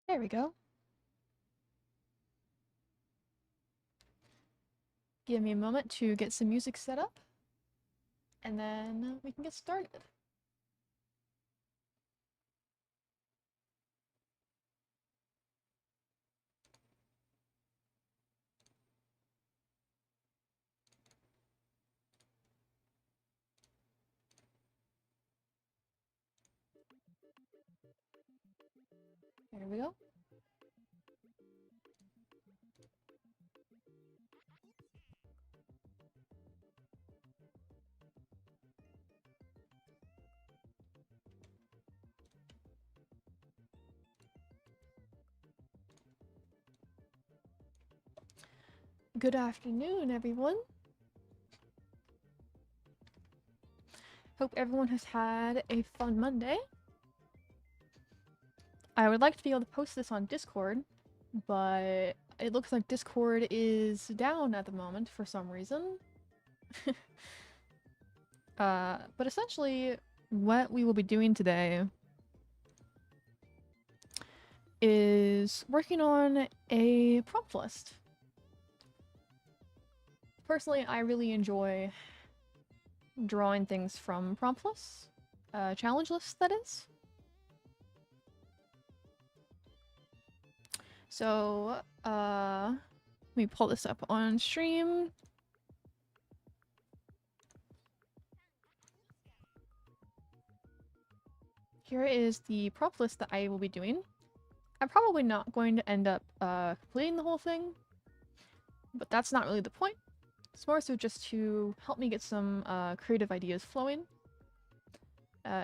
There we go. Give me a moment to get some music set up, and then we can get started. There we go. Good afternoon, everyone. Hope everyone has had a fun Monday. I would like to be able to post this on Discord, but it looks like Discord is down at the moment for some reason. But essentially, what we will be doing today is working on a prompt list. Personally, I really enjoy drawing things from prompt lists. Challenge lists, that is. So, let me pull this up on stream. Here is the prompt list that I will be doing. I'm probably not going to end up completing the whole thing, but that's not really the point. It's more so just to help me get some creative ideas flowing.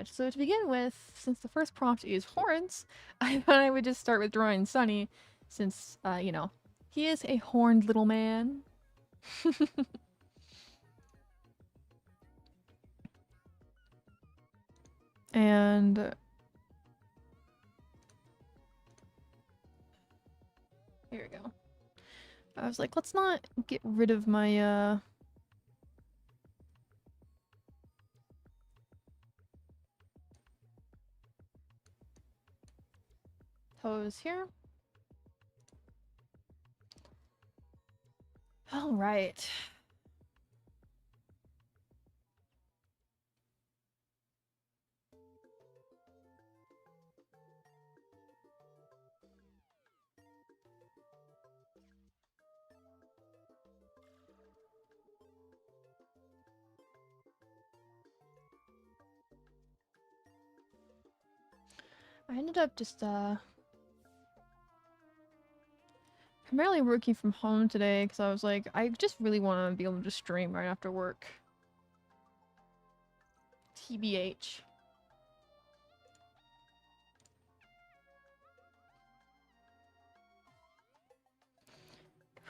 So to begin with, since the first prompt is horns, I thought I would just start with drawing Sunny, since, you know, he is a horned little man. And here we go. I was like, let's not get rid of my toes here. All right. I ended up just primarily working from home today because I was like, I just really want to be able to stream right after work. TBH.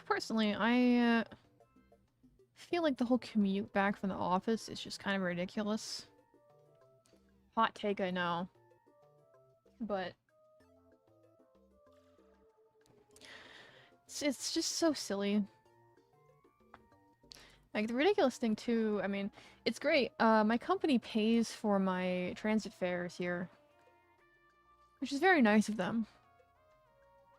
Personally, I feel like the whole commute back from the office is just kind of ridiculous. Hot take, I know. But it's just so silly. Like, the ridiculous thing, too, I mean, it's great. My company pays for my transit fares here, which is very nice of them.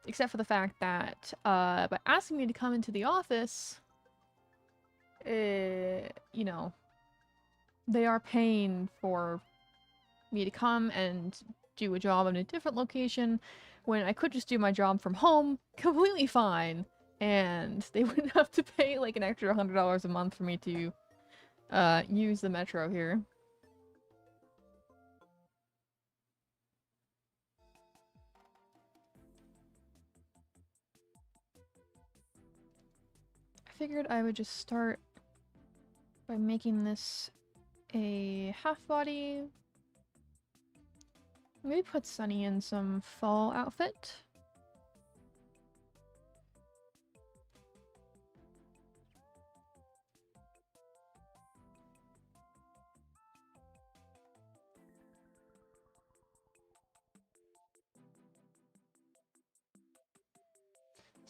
Except for the fact that, by asking me to come into the office, you know, they are paying for me to come and do a job in a different location when I could just do my job from home completely fine, and they wouldn't have to pay like an extra $100 a month for me to use the metro here. I figured I would just start by making this a half body. Maybe put Sunny in some fall outfit.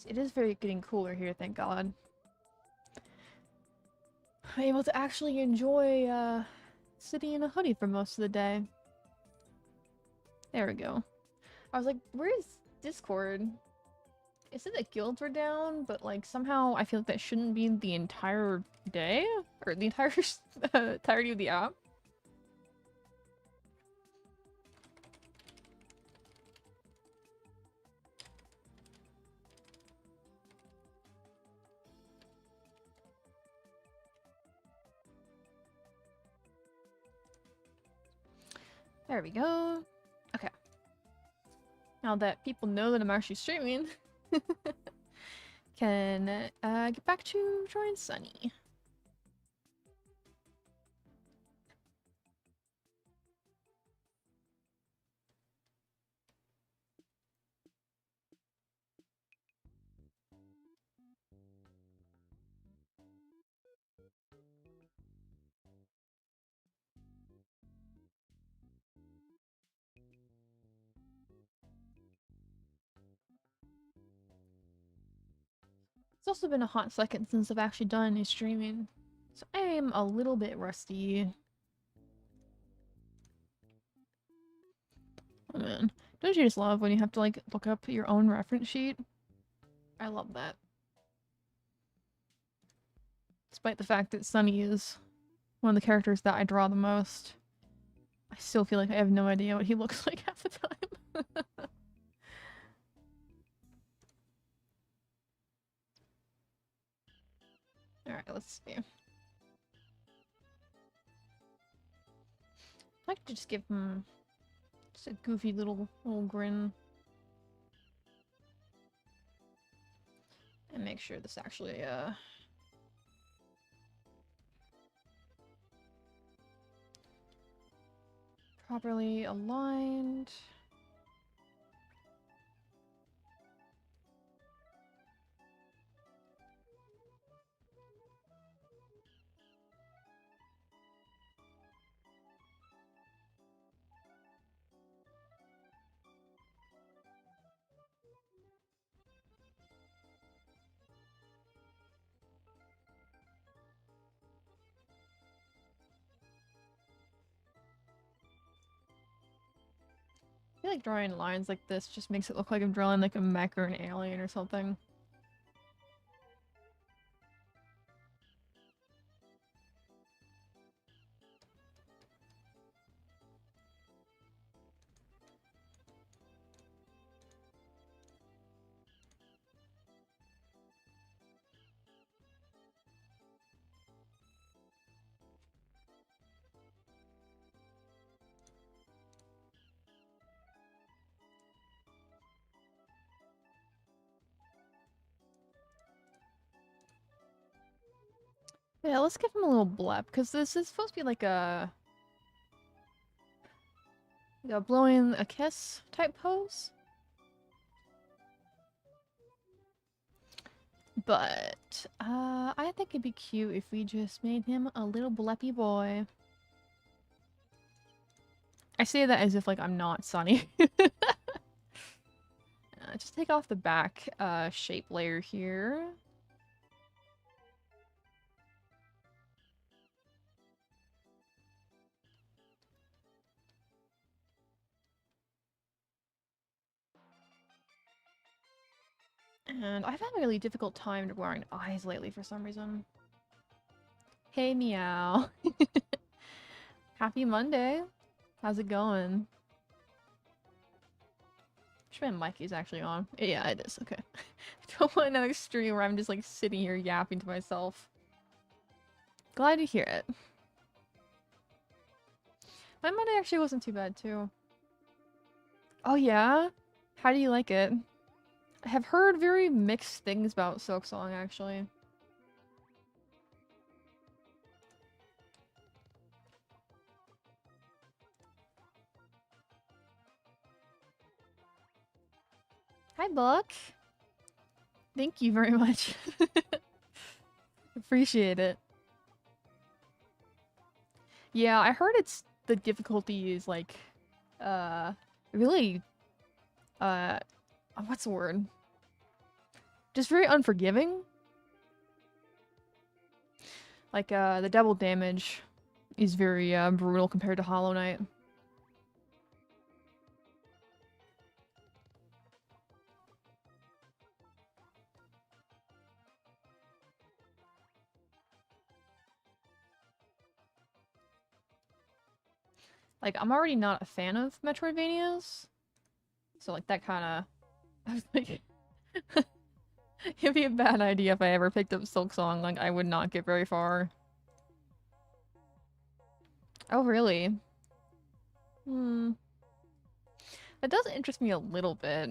It is very getting cooler here, thank God. I'm able to actually enjoy sitting in a hoodie for most of the day. There we go. I was like, where is Discord. It said that guilds were down, but like somehow I feel like that shouldn't be the entire day or the entire entirety of the app. There we go. Okay. Now that people know that I'm actually streaming, can get back to drawing Sunny. It's also been a hot second since I've actually done any streaming, so I am a little bit rusty. Oh man, don't you just love when you have to like look up your own reference sheet? I love that. Despite the fact that Sunny is one of the characters that I draw the most, I still feel like I have no idea what he looks like half the time. Alright, let's see. I could just give him just a goofy little grin. And make sure this actually, properly aligned. I feel like drawing lines like this just makes it look like I'm drawing like a mech or an alien or something. Yeah, let's give him a little blep, because this is supposed to be like a blowing a kiss type pose. But, I think it'd be cute if we just made him a little bleppy boy. I say that as if, like, I'm not Sunny. Just take off the back, shape layer here. And I've had a really difficult time drawing eyes lately for some reason. Hey, meow. Happy Monday. How's it going? My mic is actually on. Yeah, it is. Okay. I don't want another stream where I'm just like sitting here yapping to myself. Glad to hear it. My Monday actually wasn't too bad too. Oh yeah? How do you like it? I have heard very mixed things about Silksong actually. Hi, Buck. Thank you very much. Appreciate it. Yeah, I heard the difficulty is like, really, what's the word? Just very unforgiving. Like, the double damage is very, brutal compared to Hollow Knight. Like, I'm already not a fan of Metroidvanias. So, like, that kinda... I was like... It'd be a bad idea if I ever picked up Silksong. Like, I would not get very far. Oh, really? Hmm. That does interest me a little bit.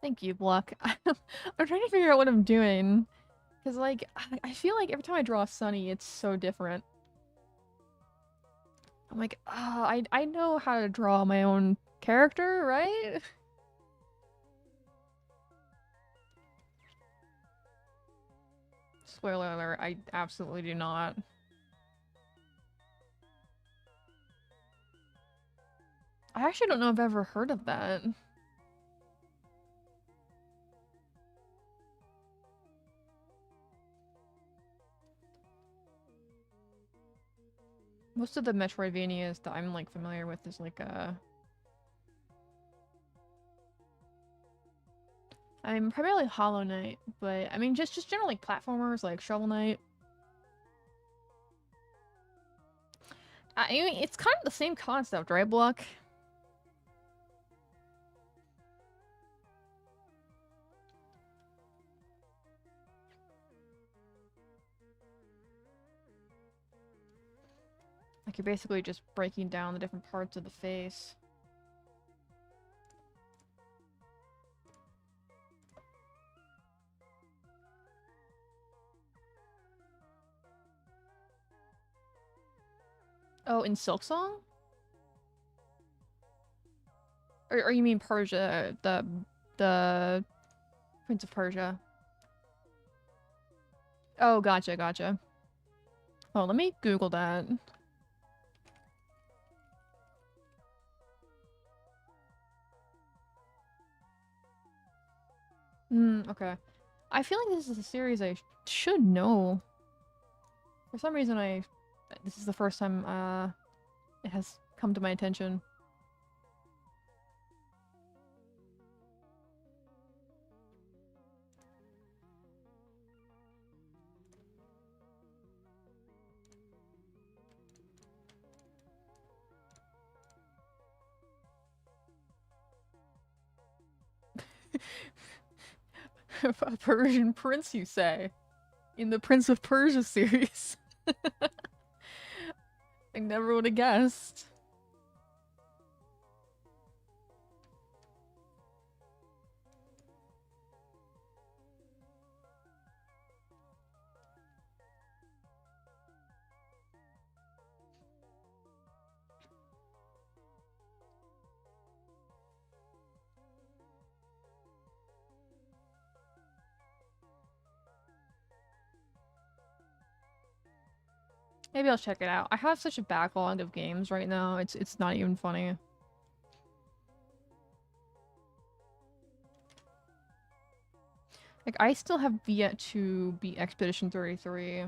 Thank you, Block. I'm trying to figure out what I'm doing. Because, like, I feel like every time I draw Sunny, it's so different. I'm like, I know how to draw my own character, right? Spoiler alert, I absolutely do not. I actually don't know if I've ever heard of that. Most of the Metroidvanias that I'm, like, familiar with is, like, I mean, primarily Hollow Knight, but, I mean, just general, like, platformers, like Shovel Knight. I mean, it's kind of the same concept, right, Block? Like, you're basically just breaking down the different parts of the face. Oh, in Silksong? Or you mean Persia, the Prince of Persia? Oh, gotcha, gotcha. Oh, let me Google that. Okay. I feel like this is a series I should know. For some reason, this is the first time, it has come to my attention. A Persian prince, you say? In the Prince of Persia series. I never would have guessed. Maybe I'll check it out. I have such a backlog of games right now, it's not even funny. Like, I still have yet to beat Expedition 33.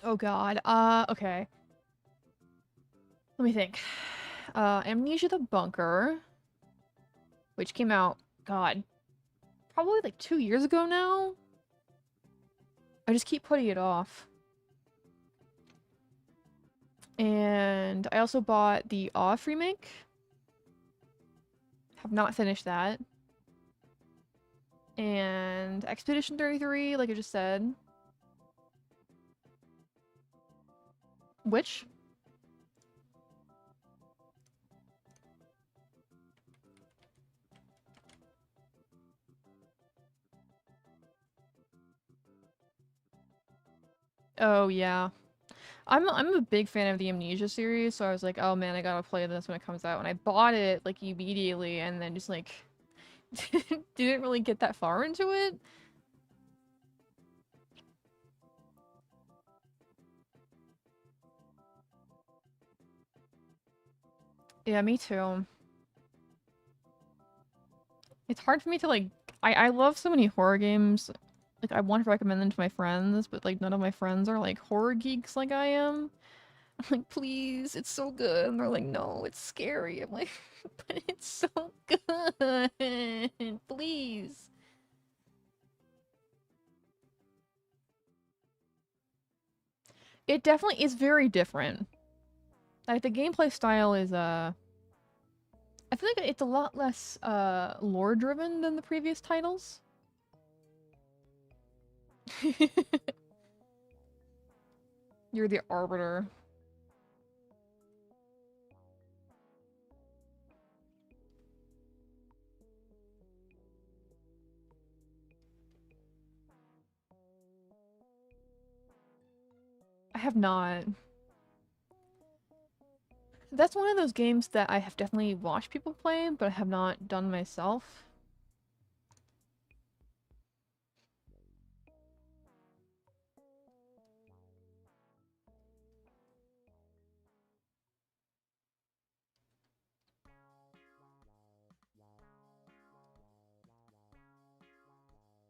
Oh god, okay. Let me think. Amnesia the Bunker, which came out, god, probably like 2 years ago now? I just keep putting it off. And I also bought the Off remake. Have not finished that. And Expedition 33, like I just said. Which? Oh, yeah. I'm a big fan of the Amnesia series, so I was like, oh man, I gotta play this when it comes out. And I bought it, like, immediately, and then just, like, didn't really get that far into it. Yeah, me too. It's hard for me to, like, I love so many horror games. Like, I want to recommend them to my friends, but, like, none of my friends are, like, horror geeks like I am. I'm like, please, it's so good. And they're like, no, it's scary. I'm like, but it's so good. Please. It definitely is very different. Like, the gameplay style is, I feel like it's a lot less, lore-driven than the previous titles. You're the Arbiter. I have not. That's one of those games that I have definitely watched people play, but I have not done myself.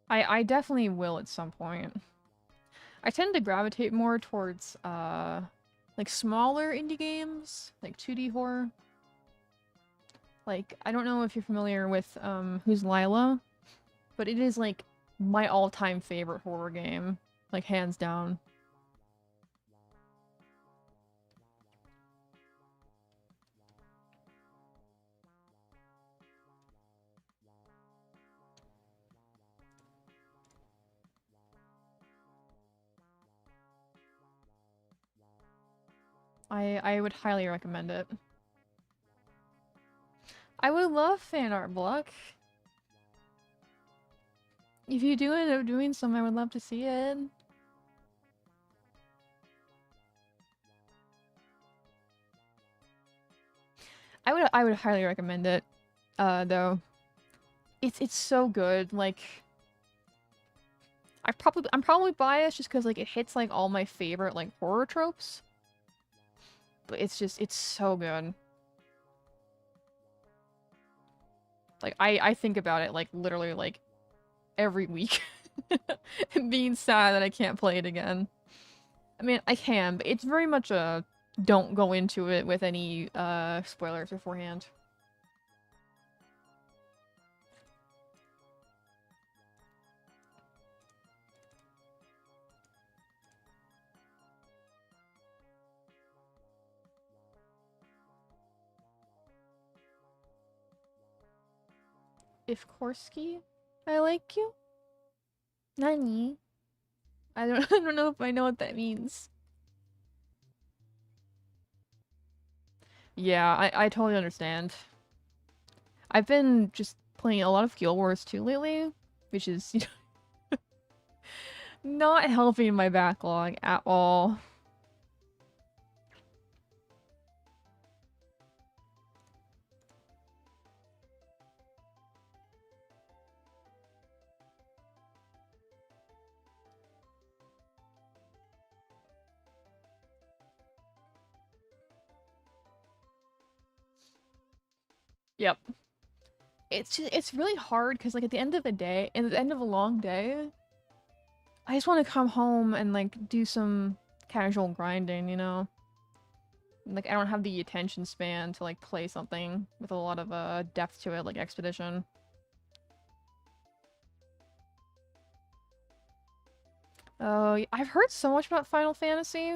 I definitely will at some point. I tend to gravitate more towards, like smaller indie games, like 2D horror. Like, I don't know if you're familiar with, Who's Lila? But it is, like, my all-time favorite horror game. Like, hands down. I would highly recommend it. I would love fan art, Block. If you do end up doing some, I would love to see it. I would highly recommend it. Though. It's so good. Like, I'm probably biased just because like it hits like all my favorite like horror tropes. But it's so good. Like I think about it like literally like every week. And being sad that I can't play it again. I mean, I can, but it's very much a don't go into it with any spoilers beforehand. If Korsky, I like you? Nani? I don't I don't know if I know what that means. Yeah, I totally understand. I've been just playing a lot of Guild Wars 2 lately, which is you know, not helping my backlog at all. Yep. It's really hard because like at the end of the day, at the end of a long day, I just want to come home and like do some casual grinding, you know? Like I don't have the attention span to like play something with a lot of depth to it like Expedition. Oh, I've heard so much about Final Fantasy.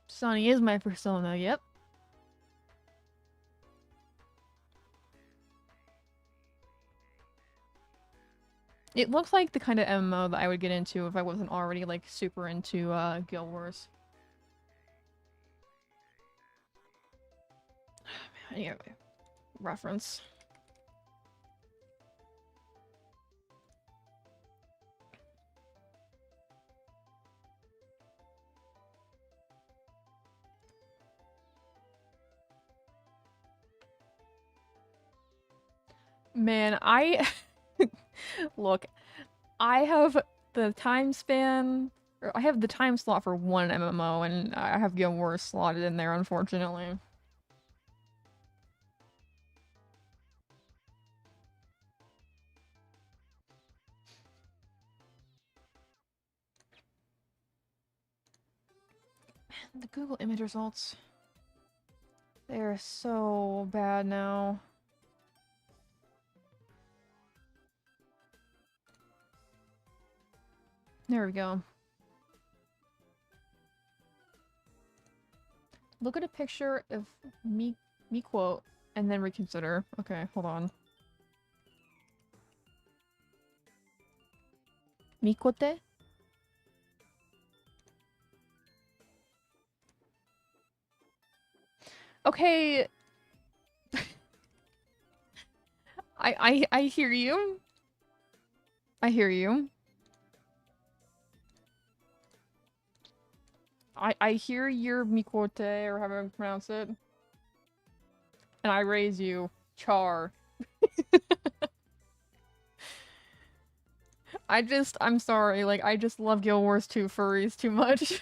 Sunny is my persona, yep. It looks like the kind of MMO that I would get into if I wasn't already like super into Guild Wars. Anyway, reference. Man, I look, I have the time span, or I have the time slot for one MMO, and I have Guild Wars slotted in there, unfortunately. The Google image results. They are so bad now. There we go. Look at a picture of me quote and then reconsider. Okay, hold on. Mikote? Okay. I hear you. I hear you. I hear your Mikote, or however you pronounce it. And I raise you. Char. I'm sorry, like, I just love Guild Wars 2 furries too much.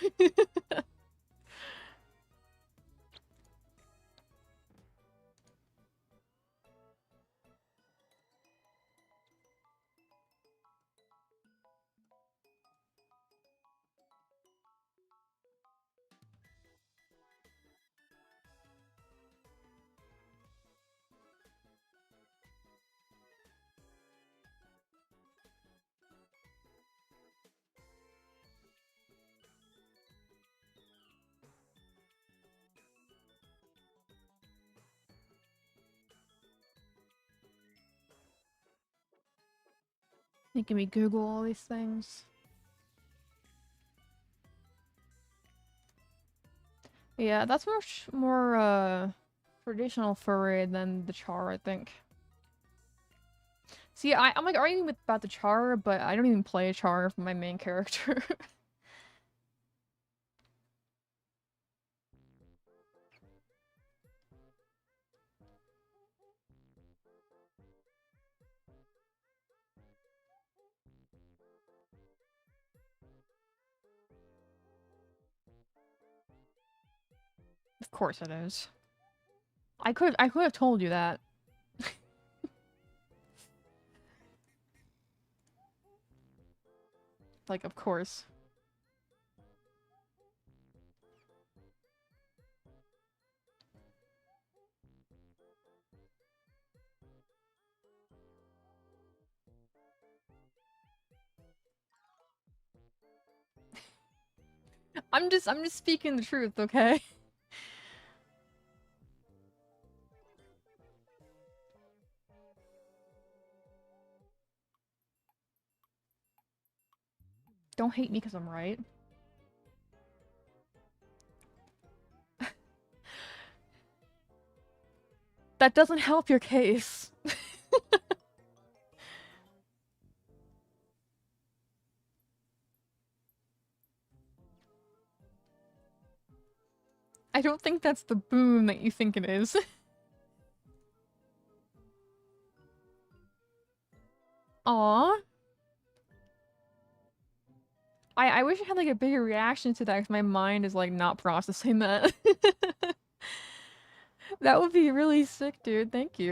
Making me Google all these things. Yeah, that's much more, traditional furry than the Char, I think. See, I'm like arguing about the Char, but I don't even play Char for my main character. Of course it is. I could have told you that. Like, of course. I'm just speaking the truth, okay? Don't hate me because I'm right. That doesn't help your case. I don't think that's the boon that you think it is. Aw. I wish I had like a bigger reaction to that because my mind is like not processing that. That would be really sick, dude. Thank you.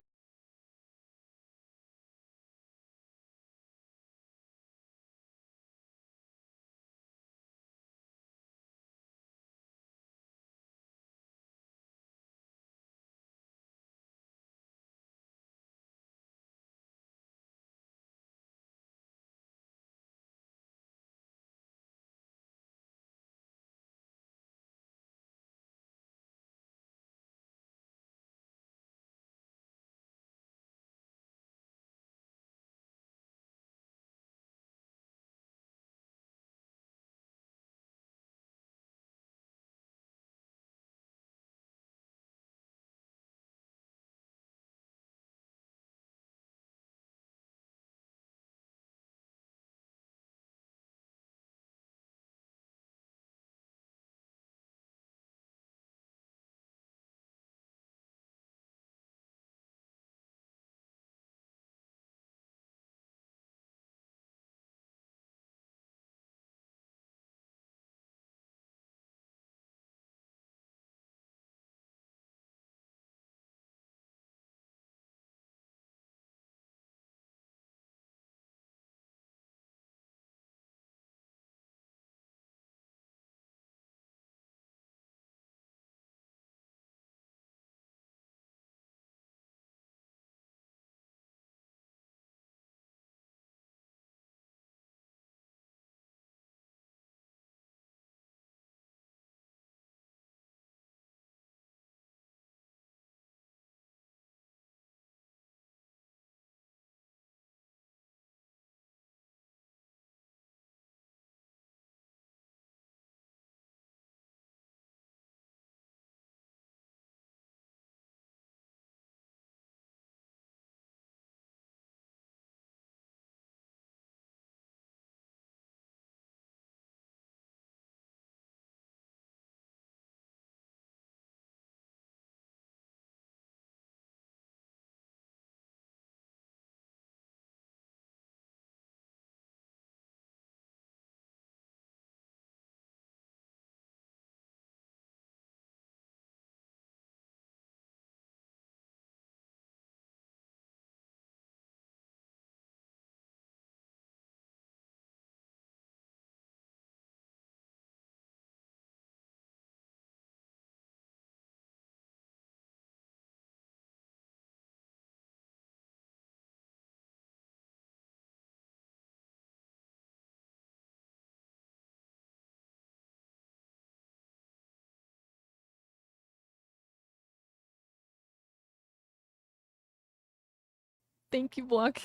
Thank you, Bluck.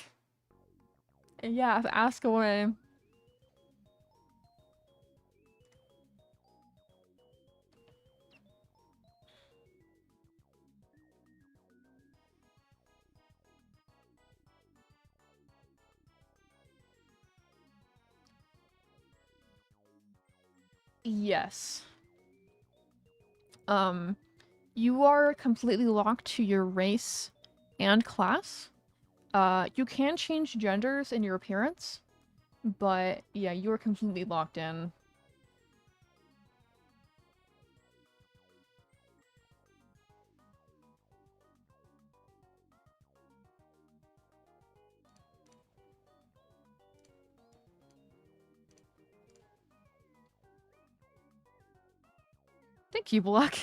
Yeah, ask away. Yes. Um, you are completely locked to your race and class. You can change genders in your appearance, but yeah, you are completely locked in. Thank you, Block.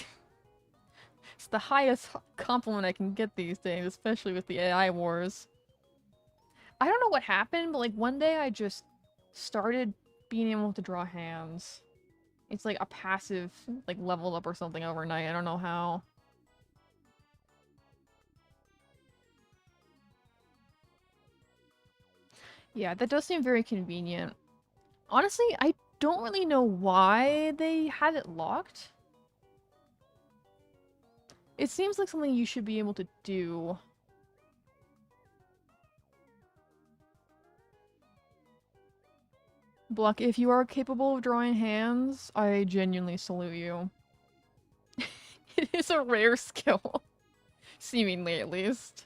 It's the highest compliment I can get these days, especially with the AI wars. I don't know what happened, but like one day I just started being able to draw hands. It's like a passive, like leveled up or something overnight. I don't know how. Yeah, that does seem very convenient. Honestly, I don't really know why they had it locked. It seems like something you should be able to do. Bluck, if you are capable of drawing hands, I genuinely salute you. It is a rare skill. Seemingly, at least.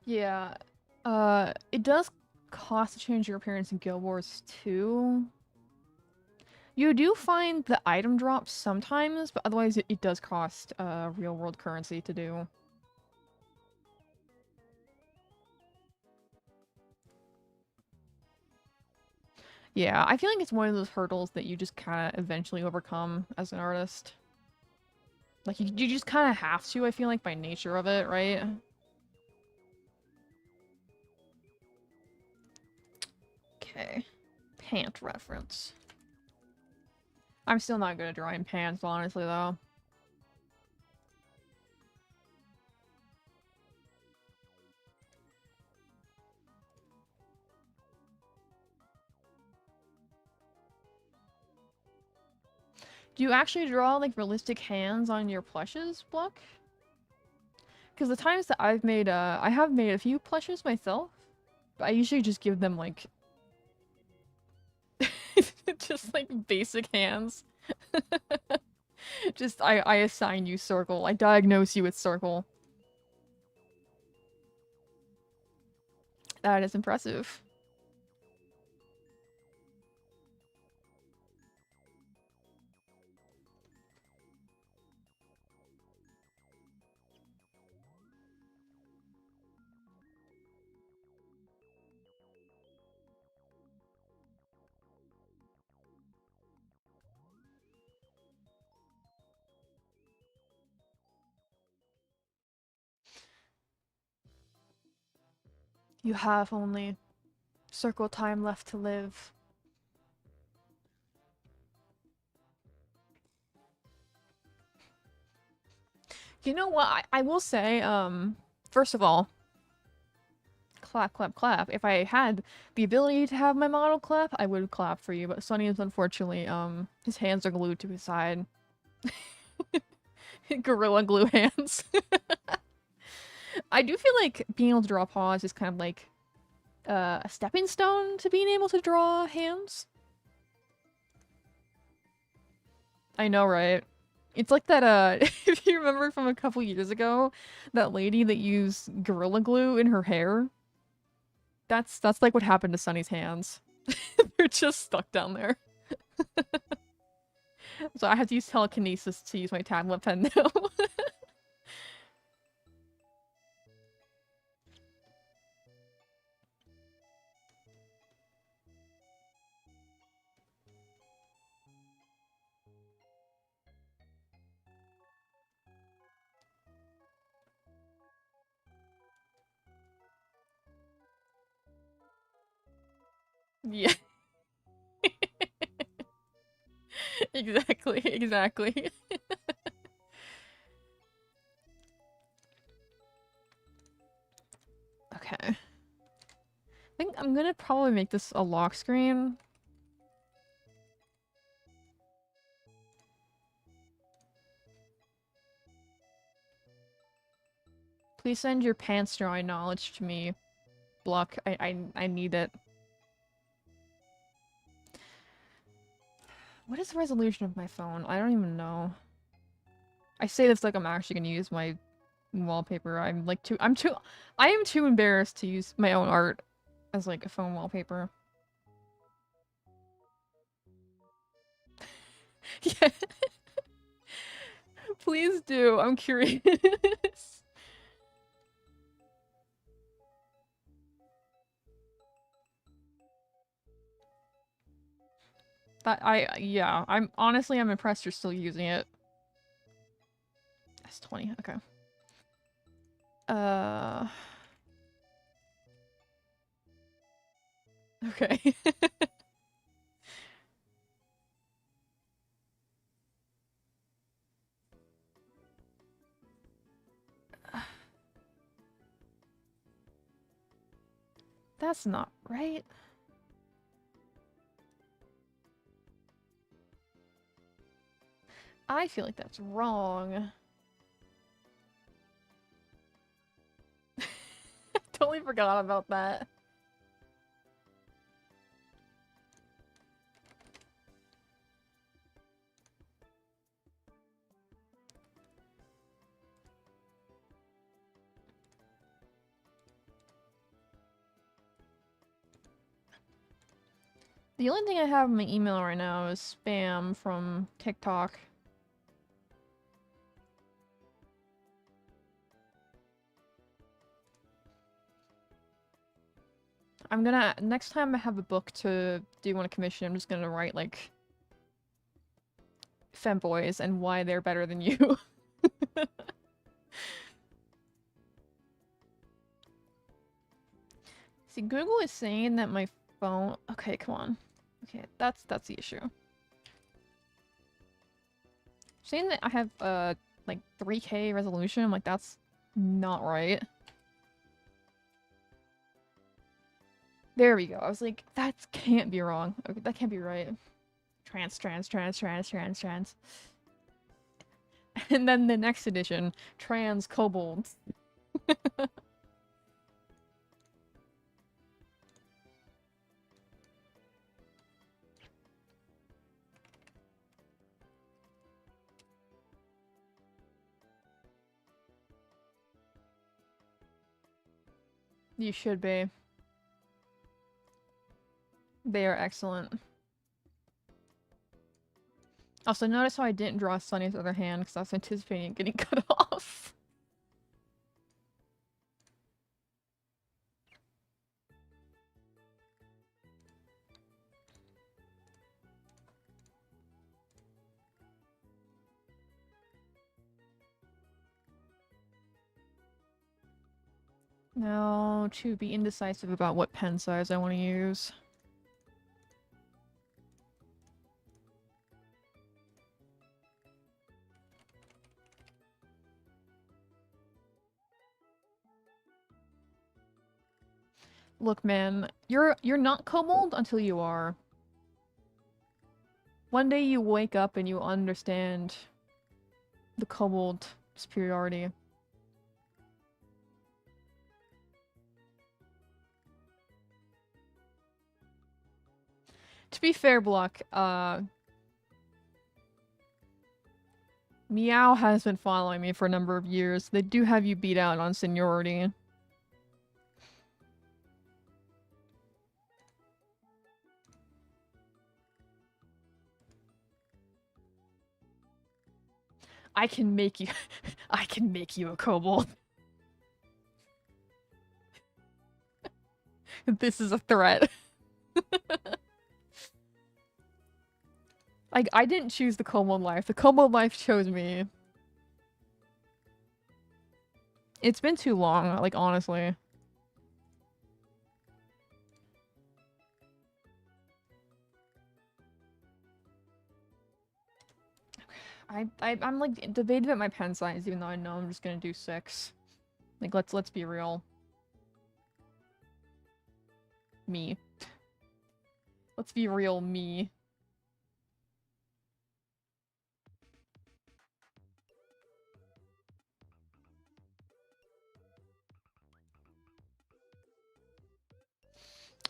Yeah. It does cost to change your appearance in Guild Wars too. You do find the item drops sometimes, but otherwise it does cost real world currency to do. Yeah, I feel like it's one of those hurdles that you just kind of eventually overcome as an artist. Like, you just kind of have to, I feel like, by nature of it, right? Okay. Pant reference. I'm still not good at drawing pants, honestly, though. Do you actually draw, like, realistic hands on your plushes, Block? Because the times that I've made, I have made a few plushes myself, but I usually just give them, like, just, like, basic hands. Just, I assign you circle. I diagnose you with circle. That is impressive. You have only circle time left to live. You know what? I will say, first of all, clap, clap, clap. If I had the ability to have my model clap, I would clap for you, but Sunny is unfortunately, his hands are glued to his side. Gorilla glue hands. I do feel like being able to draw paws is kind of like a stepping stone to being able to draw hands. I know, right? It's like that, if you remember from a couple years ago, that lady that used Gorilla Glue in her hair. That's like what happened to Sunny's hands. They're just stuck down there. So I have to use telekinesis to use my tablet pen now. Yeah. Exactly, exactly. Okay. I think I'm gonna probably make this a lock screen. Please send your pants drawing knowledge to me, Block. I need it. What is the resolution of my phone? I don't even know. I say this like I'm actually gonna use my wallpaper. I am too embarrassed to use my own art as like a phone wallpaper. Yeah. Please do. I'm curious. Yeah, I'm impressed you're still using it. S20, okay. Uh, okay. That's not right. I feel like that's wrong. Totally forgot about that. The only thing I have in my email right now is spam from TikTok. I'm gonna, next time I have a book to do on a commission, I'm just gonna write, like, femboys and why they're better than you. See, Google is saying that my phone... Okay, come on. Okay, that's the issue. Saying that I have, like, 3K resolution, I'm like, that's not right. There we go. I was like, that can't be wrong. Okay, that can't be right. Trans. And then the next edition, trans kobold. You should be. They are excellent. Also, notice how I didn't draw Sunny's other hand because I was anticipating getting cut off. Now, to be indecisive about what pen size I want to use. Look, man, you're not kobold until you are. One day you wake up and you understand the kobold superiority. To be fair, Block, Meow has been following me for a number of years. They do have you beat out on seniority. I can make you- I can make you a kobold. This is a threat. Like, I didn't choose the kobold life. The kobold life chose me. It's been too long, like, honestly. I'm like debating about my pen size, even though I know I'm just gonna do 6. Like let's be real. Me. Let's be real, me.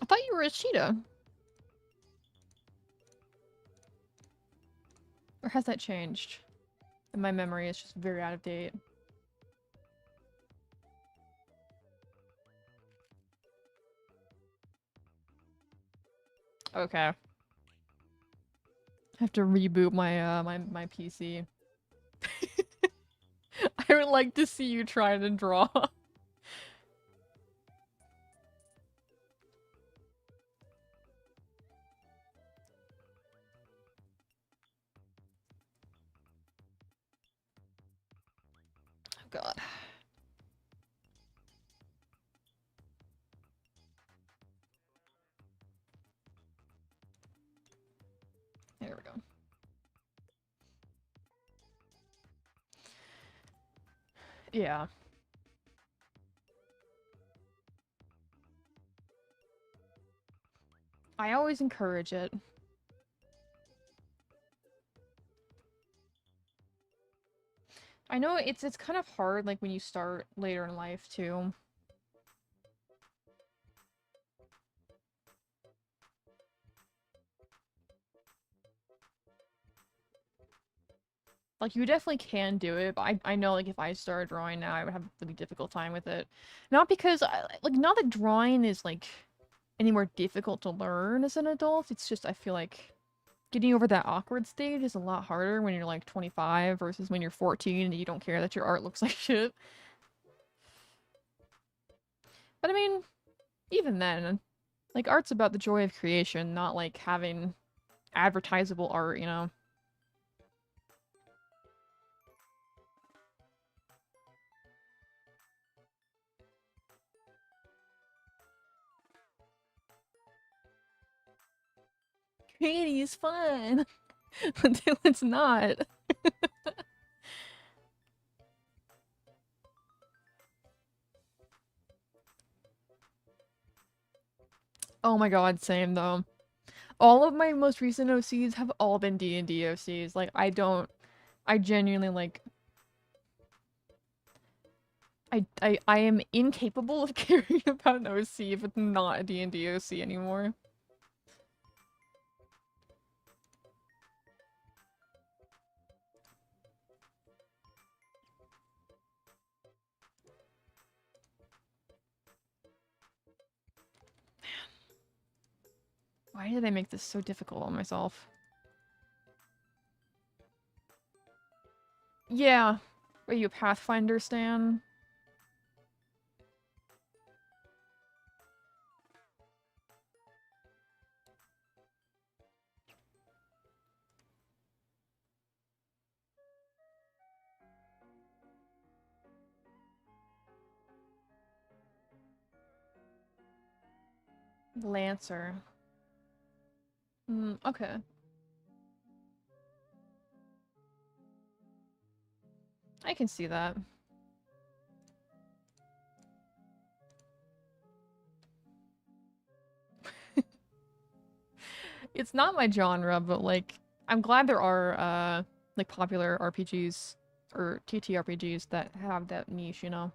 I thought you were a cheetah. Or has that changed? In my memory, it's just very out of date. Okay. I have to reboot my my PC. I would like to see you try to draw. Oh god. There we go. Yeah. I always encourage it. I know it's kind of hard like when you start later in life too. Like you definitely can do it, but I know like if I started drawing now I would have a really difficult time with it. Not because like not that drawing is like any more difficult to learn as an adult. It's just I feel like getting over that awkward stage is a lot harder when you're like 25 versus when you're 14 and you don't care that your art looks like shit. But I mean, even then, like art's about the joy of creation, not like having advertisable art, you know? Creating is fun until it's not. Oh my god, same though. All of my most recent OCs have all been D&D OCs. Like, I genuinely, like, I am incapable of caring about an OC if it's not a D&D OC anymore. Why did I make this so difficult on myself? Yeah. Are you a Pathfinder stan? Lancer. Okay. I can see that. It's not my genre, but like I'm glad there are like popular RPGs or TTRPGs that have that niche, you know.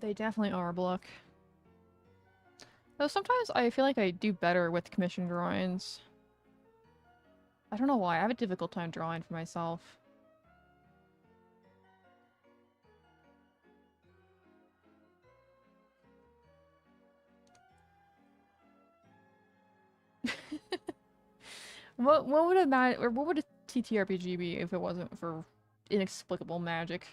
They definitely are, Block. Though sometimes I feel like I do better with commission drawings. I don't know why. I have a difficult time drawing for myself. What would a or what would a TTRPG be if it wasn't for inexplicable magic?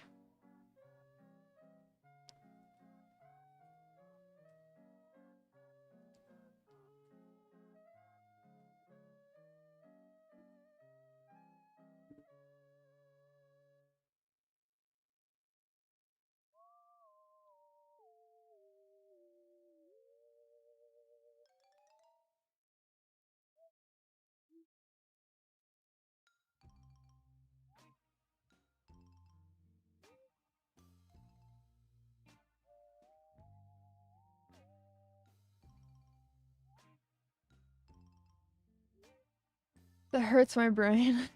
That hurts my brain.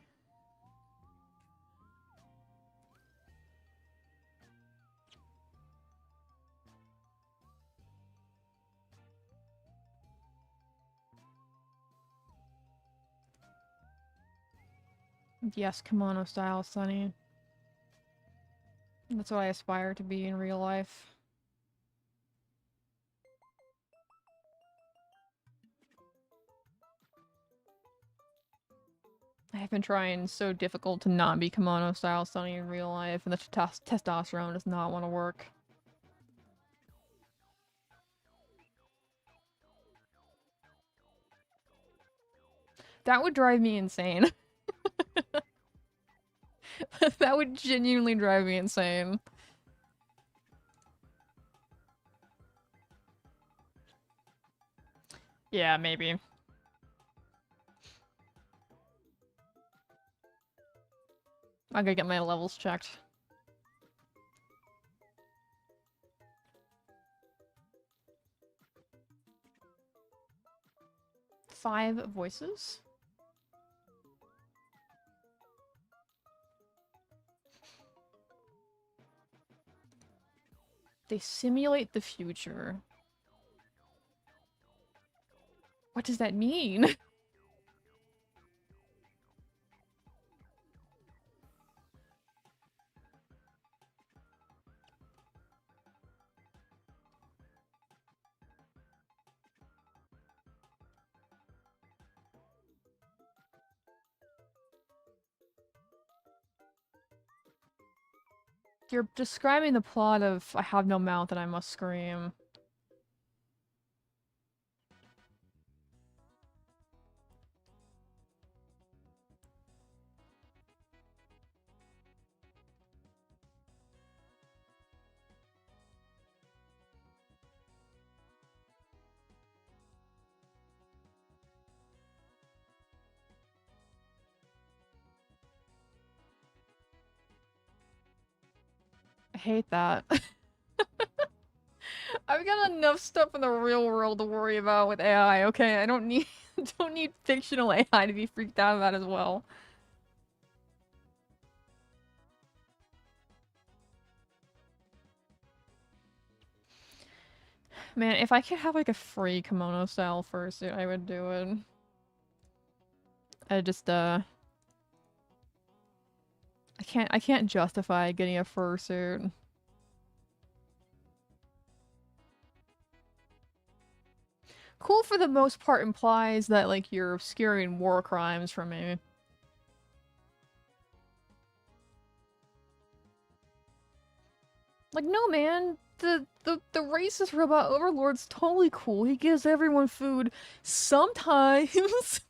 Yes, kimono style, Sunny. That's what I aspire to be in real life. I've been trying so difficult to not be kimono style Sunny in real life, and the testosterone does not want to work. That would drive me insane. That would genuinely drive me insane. Yeah, maybe. I gotta get my levels checked. Five voices? They simulate the future. What does that mean? You're describing the plot of I have no mouth and I must scream. I hate that. I've got enough stuff in the real world to worry about with AI, okay? I don't need don't need fictional AI to be freaked out about as well. Man, if I could have like a free kimono style fursuit, I would do it. I just I can't justify getting a fursuit. Cool for the most part implies that like you're obscuring war crimes from me. Like, no, man. The racist robot overlord's totally cool. He gives everyone food sometimes.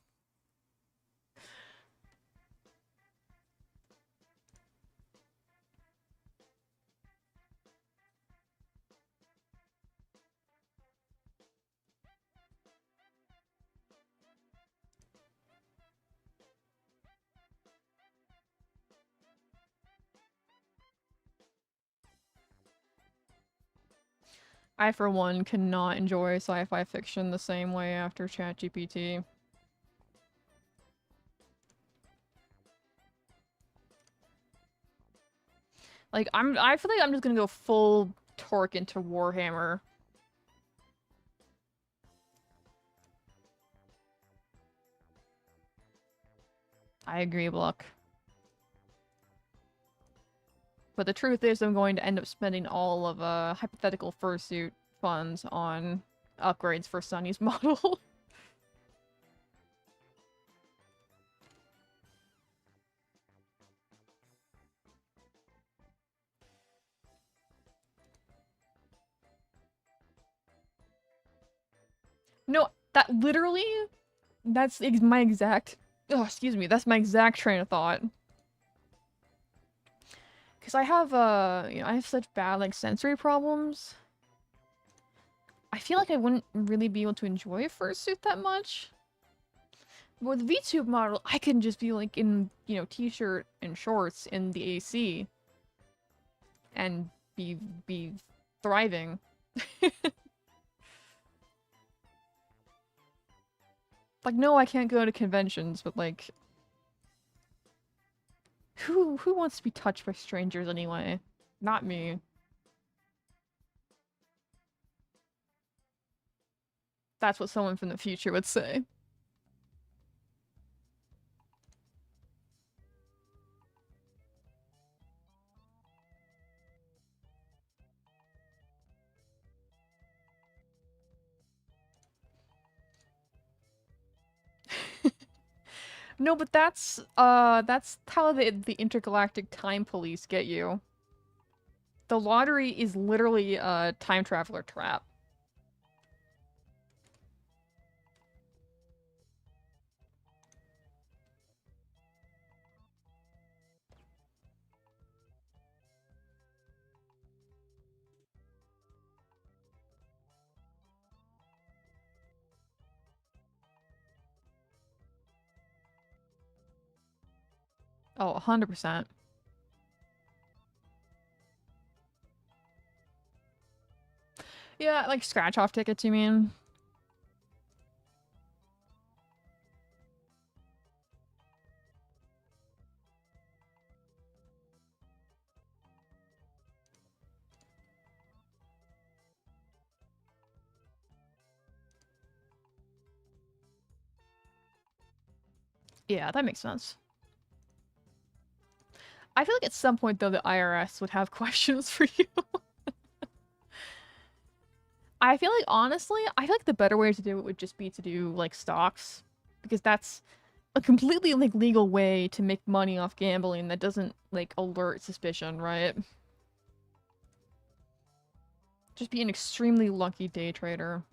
I, for one, cannot enjoy sci-fi fiction the same way after ChatGPT. Like, I feel like I'm just gonna go full torque into Warhammer. I agree, Block. But the truth is I'm going to end up spending all of hypothetical fursuit funds on upgrades for Sunny's model. No, that literally, that's my exact, oh, excuse me, that's my exact train of thought. Because I have, you know, I have such bad, like, sensory problems. I feel like I wouldn't really be able to enjoy a fursuit that much. But with the VTube model, I can just be, like, in, you know, t-shirt and shorts in the AC. And be thriving. Like, no, I can't go to conventions, but like, who wants to be touched by strangers anyway? Not me. That's what someone from the future would say. No, but that's how the intergalactic time police get you. The lottery is literally a time traveler trap. Oh, 100%. Yeah, like scratch off tickets, you mean? Yeah, that makes sense. I feel like at some point though the IRS would have questions for you. I feel like honestly, I feel like the better way to do it would just be to do like stocks because that's a completely like legal way to make money off gambling that doesn't like alert suspicion, right? Just be an extremely lucky day trader.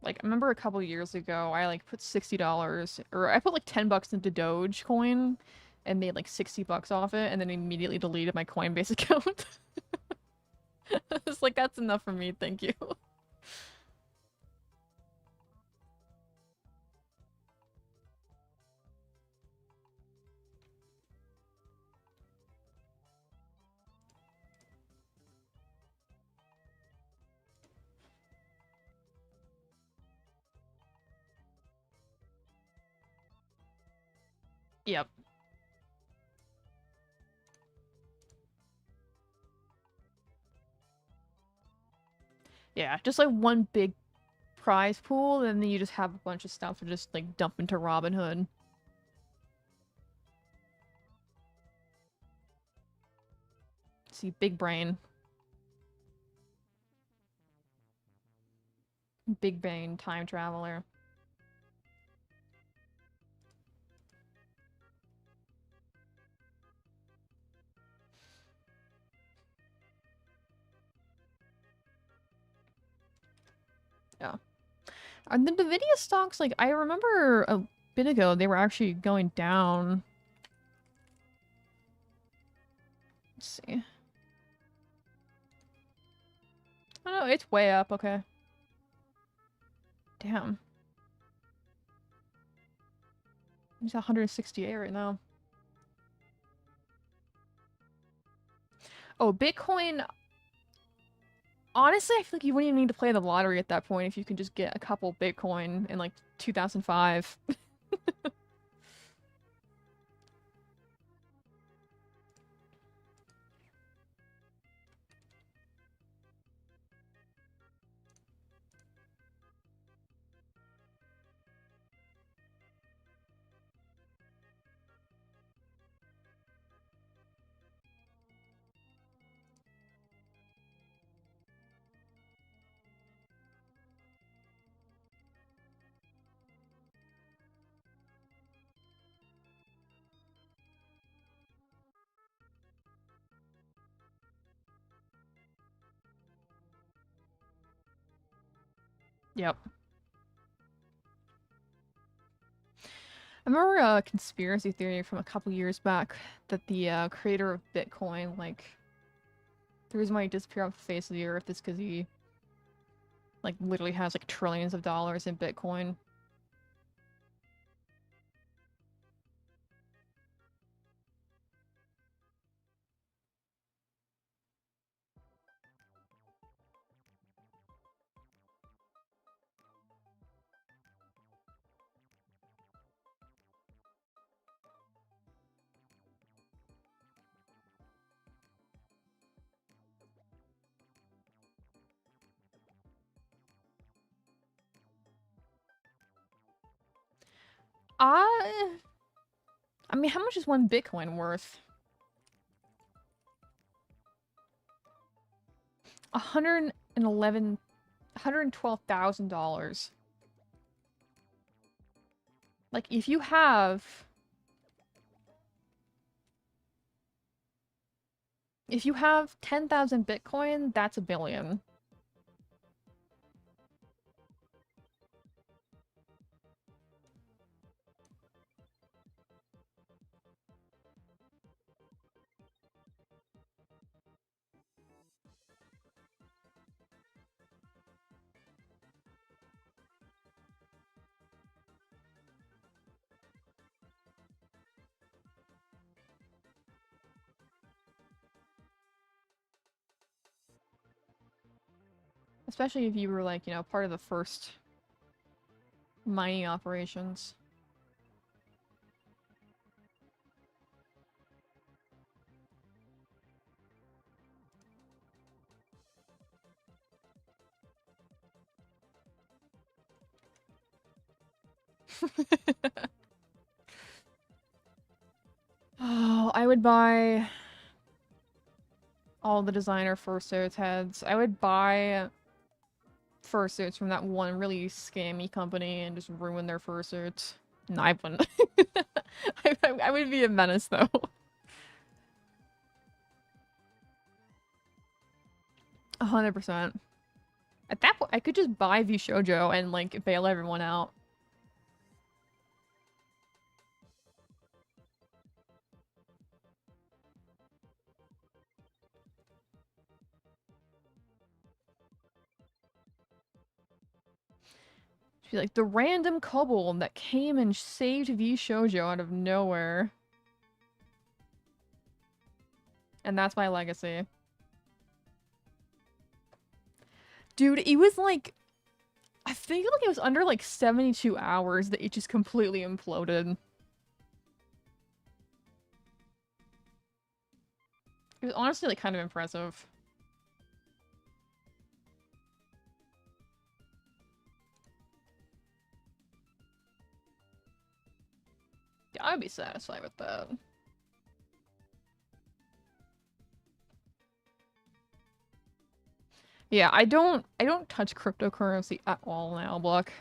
Like, I remember a couple years ago, I like put $60 or I put like $10 into Dogecoin and made like $60 off it and then immediately deleted my Coinbase account. It's like, that's enough for me, thank you. Yep. Yeah, just like one big prize pool, and then you just have a bunch of stuff to just like dump into Robinhood. See, big brain. Big brain time traveler. Yeah. And the Nvidia stocks, like, I remember a bit ago, they were actually going down. Let's see. Oh no, it's way up, okay. Damn. He's at 168 right now. Oh, Bitcoin. Honestly, I feel like you wouldn't even need to play the lottery at that point if you can just get a couple Bitcoin in like 2005. Yep. I remember a conspiracy theory from a couple years back that the creator of Bitcoin, like, the reason why he disappeared off the face of the earth is because he, like, literally has, like, trillions of dollars in Bitcoin. I mean, how much is one Bitcoin worth? $112,000. Like, if you have 10,000 Bitcoin, that's a billion. Especially if you were, like, you know, part of the first mining operations. Oh, I would buy all the designer fursuits heads. I would buy fursuits from that one really scammy company and just ruin their fursuits. No, I wouldn't. I would be a menace, though. 100%. At that point, I could just buy V Shoujo and, like, bail everyone out. Just be like, the random kobold that came and saved V Shoujo out of nowhere. And that's my legacy. Dude, it was like... I think like it was under like 72 hours that it just completely imploded. It was honestly like kind of impressive. Yeah, I'd be satisfied with that. Yeah, I don't touch cryptocurrency at all now, Block.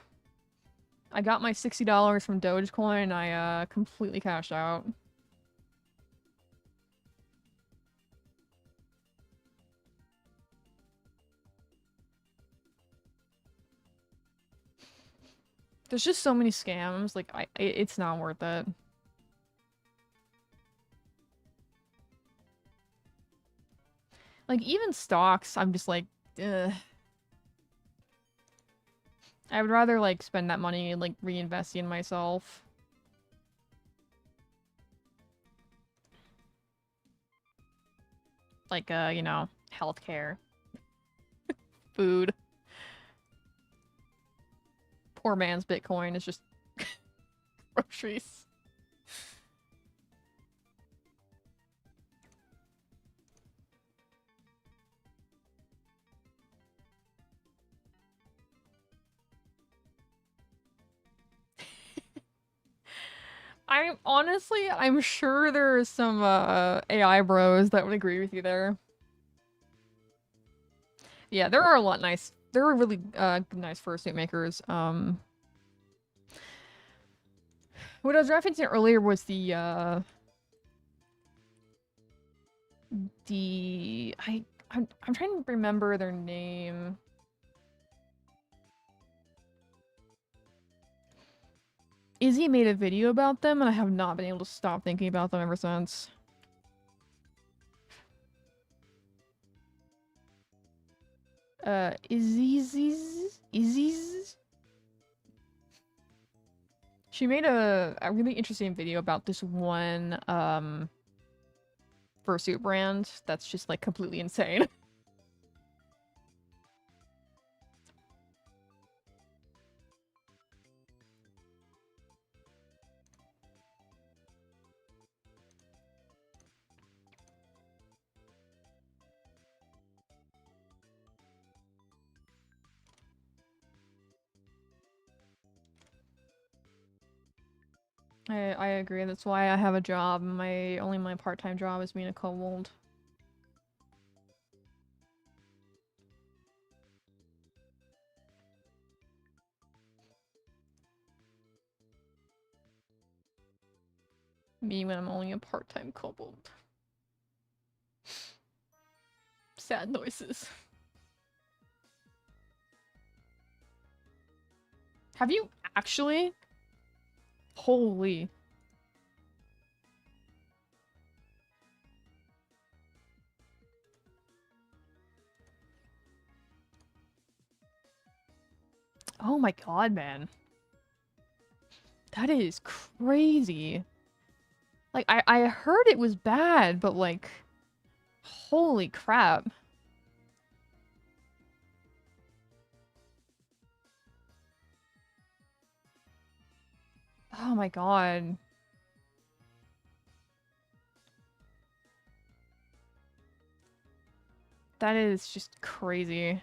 I got my $60 from Dogecoin, I completely cashed out. There's just so many scams, like it's not worth it. Like even stocks, I'm just like, ugh. I would rather like spend that money like reinvesting in myself. Like you know, healthcare, food. Poor man's Bitcoin is just groceries. I'm sure there are some AI bros that would agree with you there. Yeah, there are a lot nice. There are really nice fursuit makers. What I was referencing earlier was I'm trying to remember their name. Izzy made a video about them, and I have not been able to stop thinking about them ever since. Izzy's? She made a really interesting video about this one, fursuit brand that's just, like, completely insane. I agree. That's why I have a job. My part-time job is being a kobold. Me when I'm only a part-time kobold. Sad noises. Have you actually? Holy. Oh my god, man. That is crazy. Like, I heard it was bad, but like, holy crap. Oh my god. That is just crazy.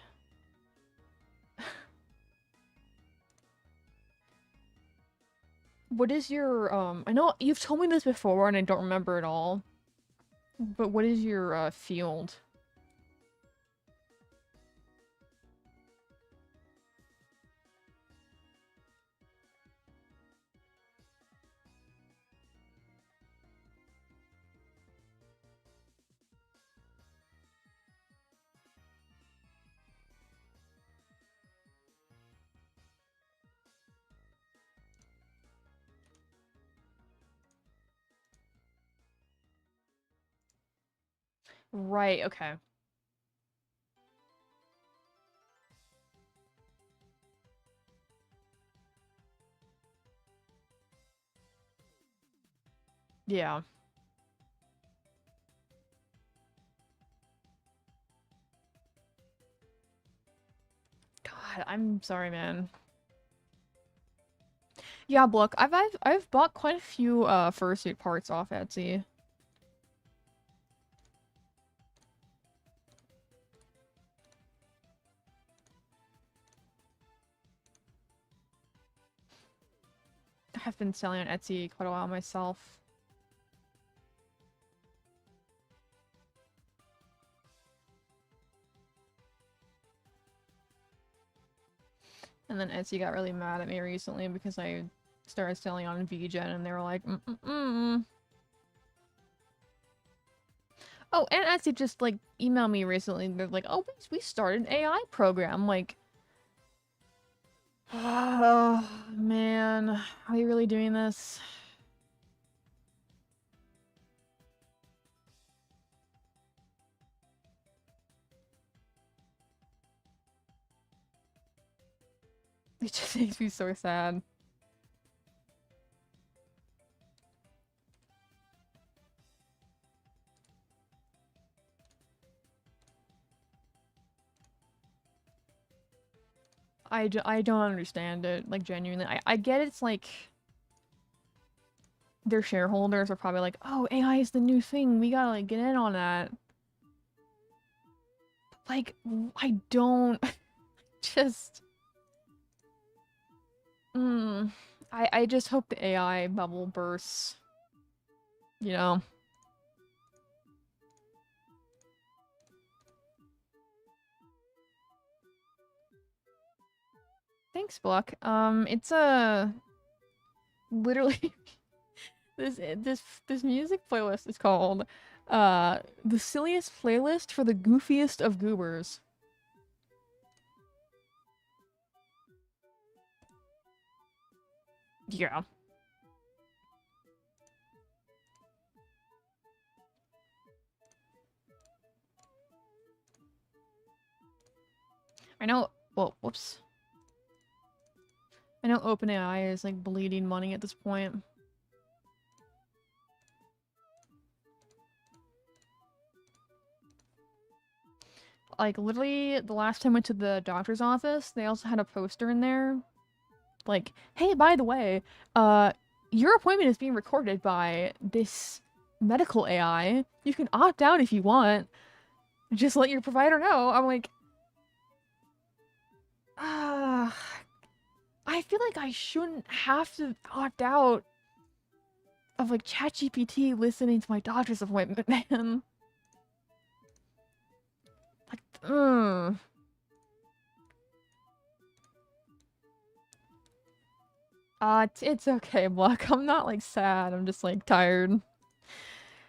What is your, I know you've told me this before and I don't remember it all, but what is your, field? Right, okay. Yeah. God, I'm sorry, man. Yeah, look, I've bought quite a few fursuit parts off Etsy. I've been selling on Etsy quite a while myself. And then Etsy got really mad at me recently because I started selling on VGen and they were like, mm-mm-mm. Oh, and Etsy just, like, emailed me recently. They're like, oh, we started an AI program. Like, oh, man. Are you really doing this? It just makes me so sad. I don't understand it, like, genuinely. I get it's like their shareholders are probably like, oh, AI is the new thing. We gotta, like, get in on that. But, like, I don't just... I just hope the AI bubble bursts. You know? Thanks, Block. It's a... Literally... this music playlist is called, the silliest playlist for the goofiest of goobers. Yeah. I know... Well, whoops. I know OpenAI is, like, bleeding money at this point. Like, literally, the last time I went to the doctor's office, they also had a poster in there. Like, hey, by the way, your appointment is being recorded by this medical AI. You can opt out if you want. Just let your provider know. I'm like, ah, I feel like I shouldn't have to opt out of like ChatGPT listening to my doctor's appointment, man. Like, it's okay, Block. I'm not like sad. I'm just like tired.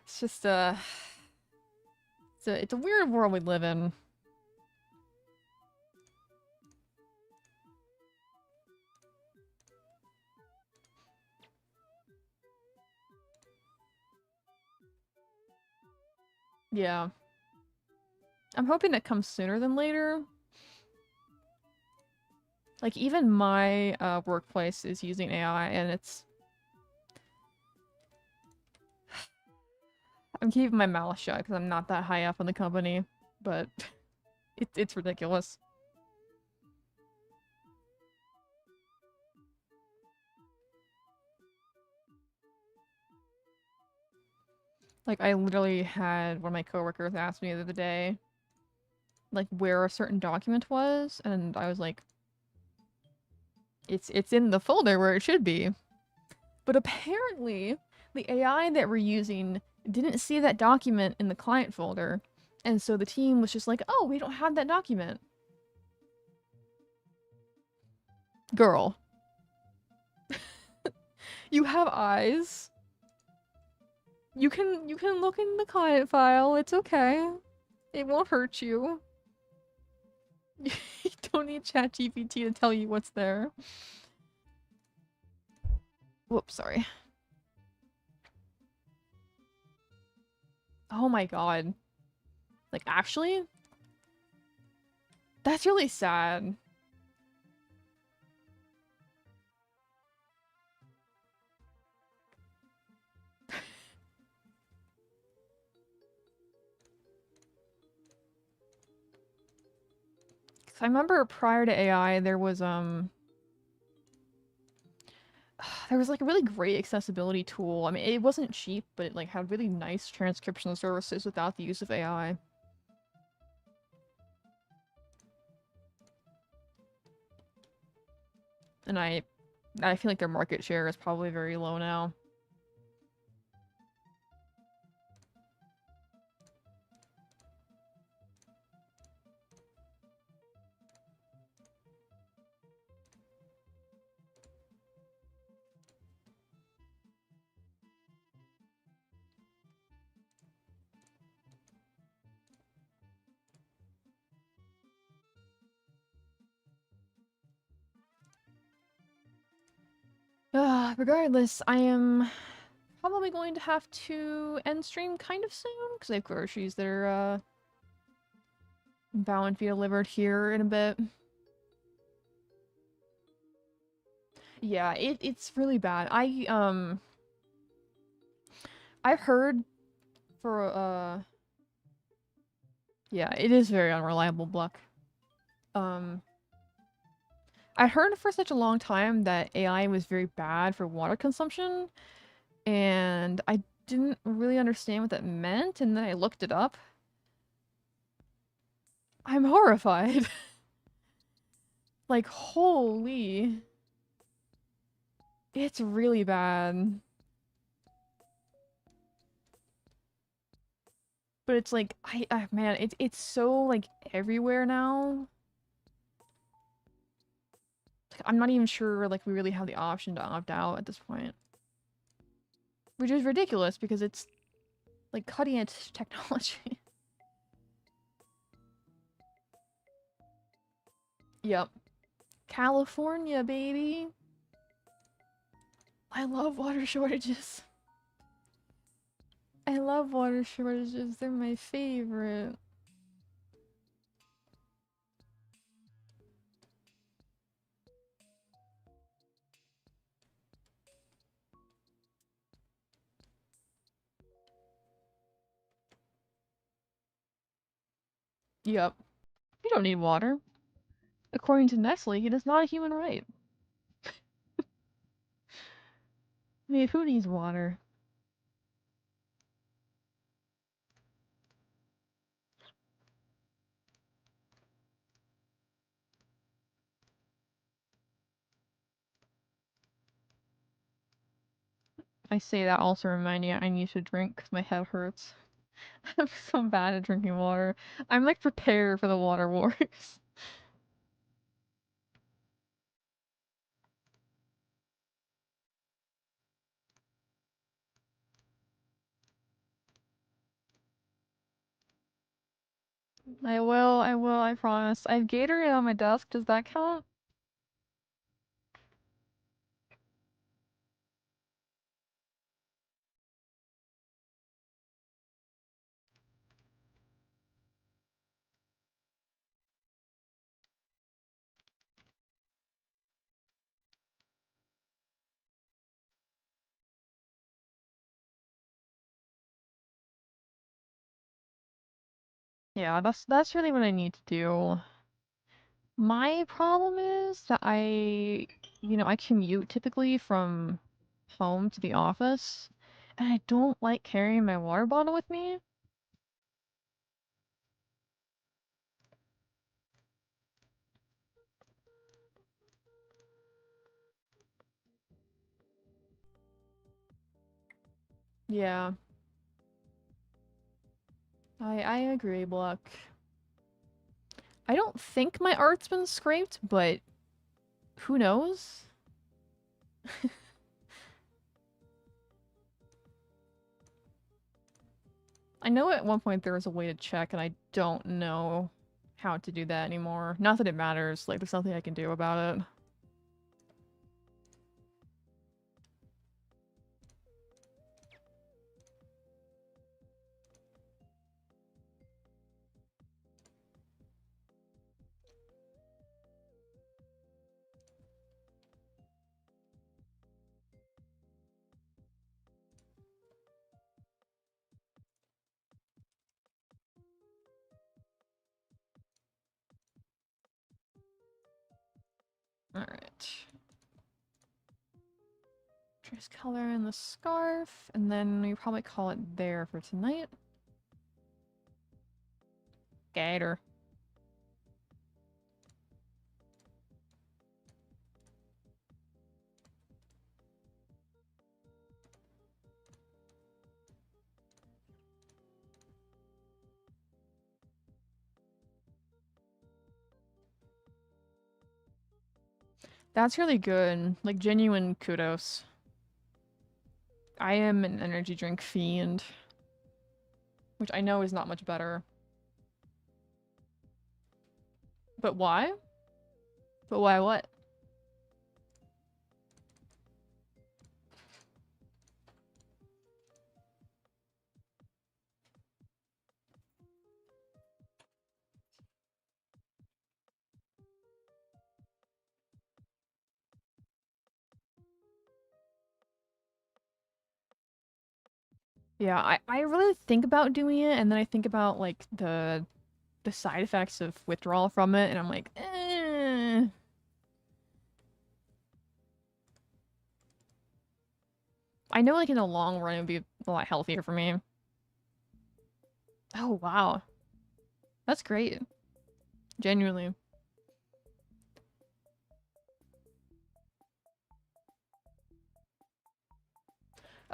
It's just it's a weird world we live in. Yeah. I'm hoping it comes sooner than later. Like, even my workplace is using AI, and I'm keeping my mouth shut because I'm not that high up in the company, but it's ridiculous. Like, I literally had one of my coworkers ask me the other day, like, where a certain document was, and I was like, it's in the folder where it should be. But apparently, the AI that we're using didn't see that document in the client folder, and so the team was just like, oh, we don't have that document. Girl, you have eyes. You can look in the client file. It's okay. It won't hurt you. You don't need ChatGPT to tell you what's there. Whoops, sorry. Oh my god. Like, actually? That's really sad. Cause I remember prior to AI, there was like a really great accessibility tool. I mean, it wasn't cheap, but it like had really nice transcription services without the use of AI. And I feel like their market share is probably very low now. Regardless, I am probably going to have to end stream kind of soon because I have groceries that are bound to be delivered here in a bit. Yeah, it's really bad. I've heard for yeah, it is very unreliable, Bluck. Um I heard for such a long time that AI was very bad for water consumption, and I didn't really understand what that meant, and then I looked it up. I'm horrified. Like, holy. It's really bad. But it's like, man, it's so, like, everywhere now. Like, I'm not even sure, like, we really have the option to opt out at this point. Which is ridiculous, because it's, like, cutting-edge technology. Yep. California, baby! I love water shortages. I love water shortages. They're my favorite. Yep. You don't need water. According to Nestle, it is not a human right. I mean, who needs water? I say that also remind me I need to drink because my head hurts. I'm so bad at drinking water. I'm like prepared for the water wars. I promise. I have Gatorade on my desk. Does that count? Yeah, that's really what I need to do. My problem is that I commute typically from home to the office, and I don't like carrying my water bottle with me. Yeah, I agree, Block. I don't think my art's been scraped, but who knows? I know at one point there was a way to check, and I don't know how to do that anymore. Not that it matters, like, there's nothing I can do about it. Alright. Trace color in the scarf, and then we probably call it there for tonight. Gator. That's really good. Like, genuine kudos. I am an energy drink fiend, which I know is not much better. But why? But why what? Yeah, I really think about doing it, and then I think about, like, the side effects of withdrawal from it, and I'm like, eh. I know, like, in the long run, it would be a lot healthier for me. Oh, wow. That's great. Genuinely.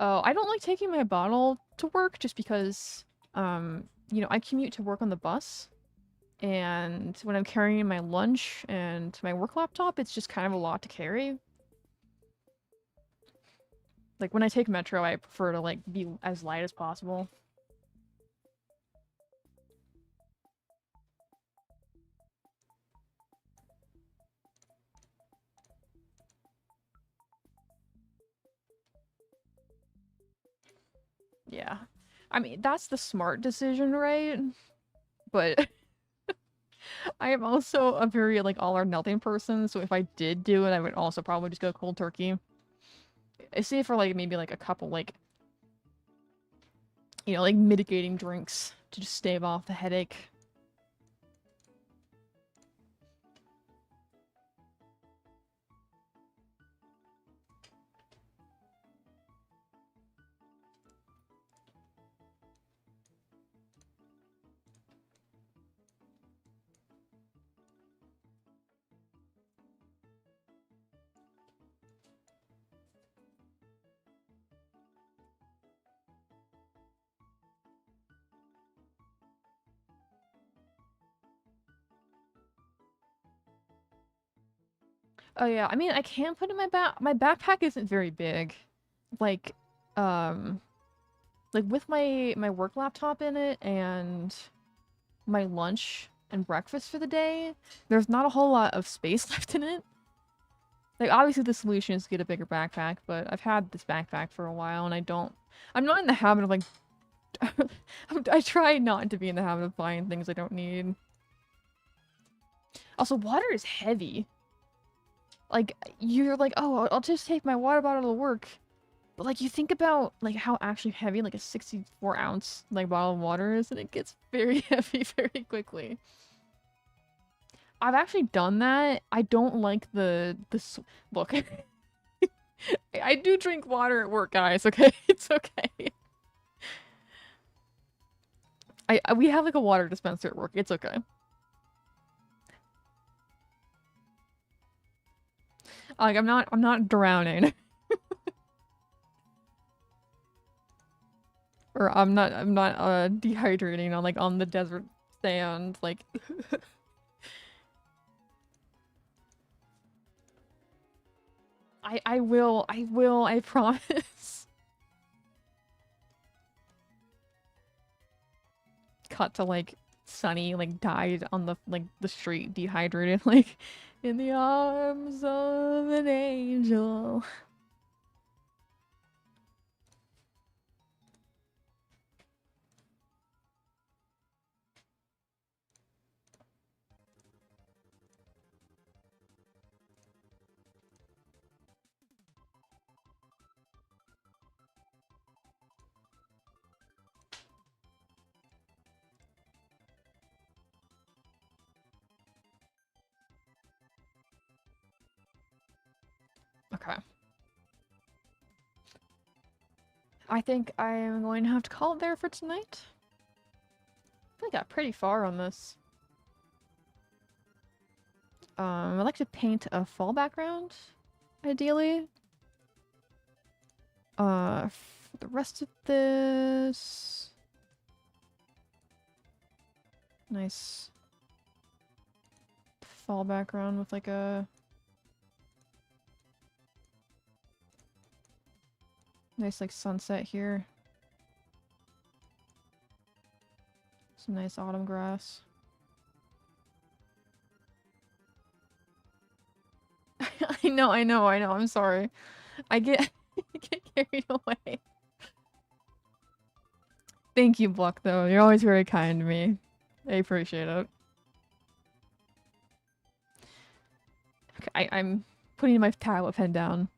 Oh, I don't like taking my bottle to work just because, I commute to work on the bus, and when I'm carrying my lunch and my work laptop, it's just kind of a lot to carry. Like, when I take Metro, I prefer to, like, be as light as possible. Yeah. I mean, that's the smart decision, right? But I am also a very, like, all or nothing person, so if I did do it, I would also probably just go cold turkey. I see for, like, maybe, like, a couple, like, like, mitigating drinks to just stave off the headache. Oh yeah, I mean I can put in my my backpack isn't very big. Like, um, like with my work laptop in it and my lunch and breakfast for the day, there's not a whole lot of space left in it. Like obviously the solution is to get a bigger backpack, but I've had this backpack for a while and I'm not in the habit of like I try not to be in the habit of buying things I don't need. Also, water is heavy. Like you're like, "Oh, I'll just take my water bottle to work." But like you think about like how actually heavy like a 64-ounce like bottle of water is and it gets very heavy very quickly. I've actually done that. I don't like look. I do drink water at work, guys, okay? It's okay. We have like a water dispenser at work. It's okay. Like I'm not drowning. Or I'm not dehydrating on like on the desert sand like I promise. Cut to like Sunny like died on the street dehydrated like in the arms of an angel. Okay. I think I am going to have to call it there for tonight. I got pretty far on this. I'd like to paint a fall background, ideally. For the rest of this... Nice fall background with like a... Nice like sunset here. Some nice autumn grass. I know, I'm sorry. I get, I get carried away. Thank you, Buck, though. You're always very kind to me. I appreciate it. Okay, I'm putting my tablet pen down.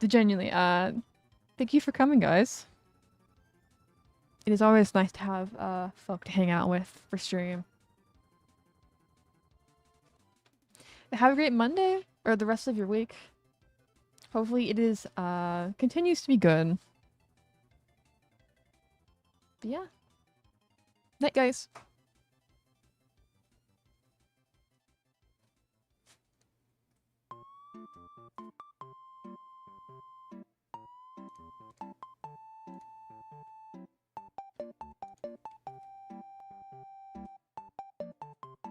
Genuinely, thank you for coming, guys. It is always nice to have, folk to hang out with for stream. Have a great Monday, or the rest of your week. Hopefully it is, continues to be good. But yeah. Night, guys.